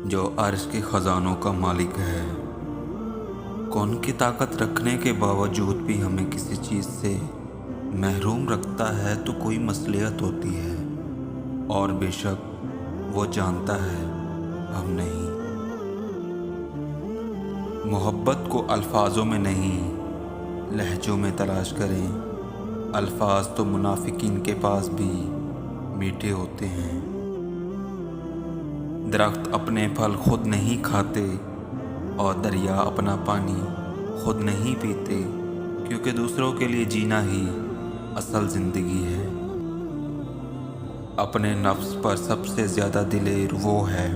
جو عرش کے خزانوں کا مالک ہے، کون کی طاقت رکھنے کے باوجود بھی ہمیں کسی چیز سے محروم رکھتا ہے تو کوئی مصلحت ہوتی ہے، اور بے شک وہ جانتا ہے ہم نہیں۔ محبت کو الفاظوں میں نہیں لہجوں میں تلاش کریں، الفاظ تو منافقین کے پاس بھی میٹھے ہوتے ہیں۔ درخت اپنے پھل خود نہیں کھاتے اور دریا اپنا پانی خود نہیں پیتے، کیونکہ دوسروں کے لیے جینا ہی اصل زندگی ہے۔ اپنے نفس پر سب سے زیادہ دلیر وہ ہے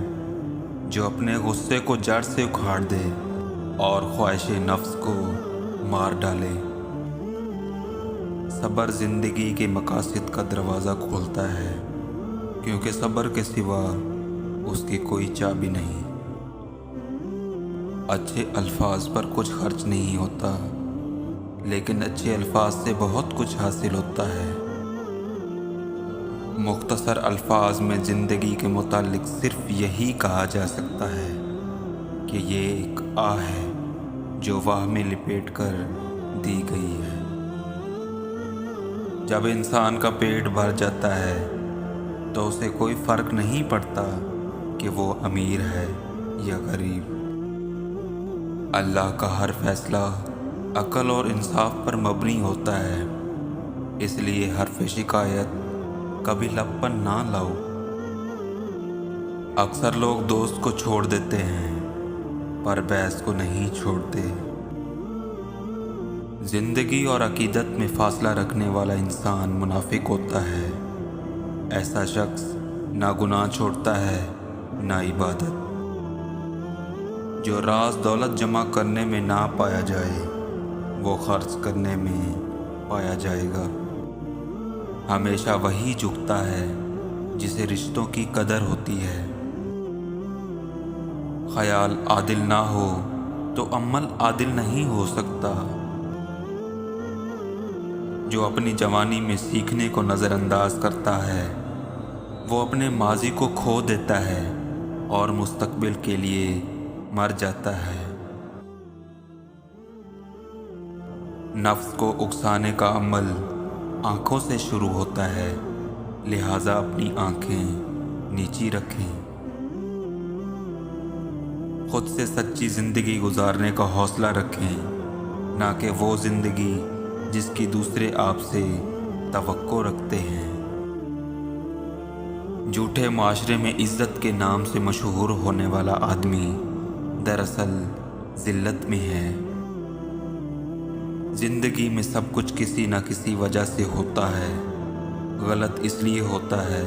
جو اپنے غصے کو جڑ سے اکھاڑ دے اور خواہش نفس کو مار ڈالے۔ صبر زندگی کے مقاصد کا دروازہ کھولتا ہے، کیونکہ صبر کے سوا اس کی کوئی چابی نہیں۔ اچھے الفاظ پر کچھ خرچ نہیں ہوتا، لیکن اچھے الفاظ سے بہت کچھ حاصل ہوتا ہے۔ مختصر الفاظ میں زندگی کے متعلق صرف یہی کہا جا سکتا ہے کہ یہ ایک آہ ہے جو واہ میں لپیٹ کر دی گئی ہے۔ جب انسان کا پیٹ بھر جاتا ہے تو اسے کوئی فرق نہیں پڑتا کہ وہ امیر ہے یا غریب۔ اللہ کا ہر فیصلہ عقل اور انصاف پر مبنی ہوتا ہے، اس لیے حرف شکایت کبھی لب پر نہ لاؤ۔ اکثر لوگ دوست کو چھوڑ دیتے ہیں پر بحث کو نہیں چھوڑتے۔ زندگی اور عقیدت میں فاصلہ رکھنے والا انسان منافق ہوتا ہے۔ ایسا شخص نہ گناہ چھوڑتا ہے نہ عبادت۔ جو راز دولت جمع کرنے میں نہ پایا جائے وہ خرچ کرنے میں پایا جائے گا۔ ہمیشہ وہی جھکتا ہے جسے رشتوں کی قدر ہوتی ہے۔ خیال عادل نہ ہو تو عمل عادل نہیں ہو سکتا۔ جو اپنی جوانی میں سیکھنے کو نظر انداز کرتا ہے وہ اپنے ماضی کو کھو دیتا ہے اور مستقبل کے لیے مر جاتا ہے۔ نفس کو اکسانے کا عمل آنکھوں سے شروع ہوتا ہے، لہٰذا اپنی آنکھیں نیچی رکھیں۔ خود سے سچی زندگی گزارنے کا حوصلہ رکھیں، نہ کہ وہ زندگی جس کی دوسرے آپ سے توقع رکھتے ہیں۔ جھوٹے معاشرے میں عزت کے نام سے مشہور ہونے والا آدمی دراصل ذلت میں ہے۔ زندگی میں سب کچھ کسی نہ کسی وجہ سے ہوتا ہے۔ غلط اس لیے ہوتا ہے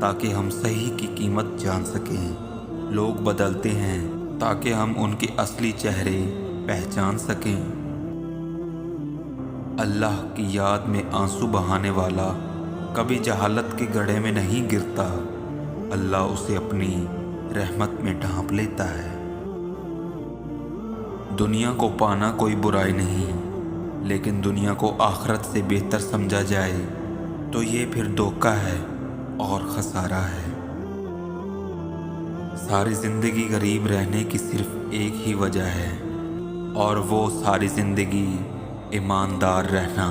تاکہ ہم صحیح کی قیمت جان سکیں۔ لوگ بدلتے ہیں تاکہ ہم ان کے اصلی چہرے پہچان سکیں۔ اللہ کی یاد میں آنسو بہانے والا کبھی جہالت کے گڑھے میں نہیں گرتا، اللہ اسے اپنی رحمت میں ڈھانپ لیتا ہے۔ دنیا کو پانا کوئی برائی نہیں، لیکن دنیا کو آخرت سے بہتر سمجھا جائے تو یہ پھر دھوکہ ہے اور خسارہ ہے۔ ساری زندگی غریب رہنے کی صرف ایک ہی وجہ ہے، اور وہ ساری زندگی ایماندار رہنا۔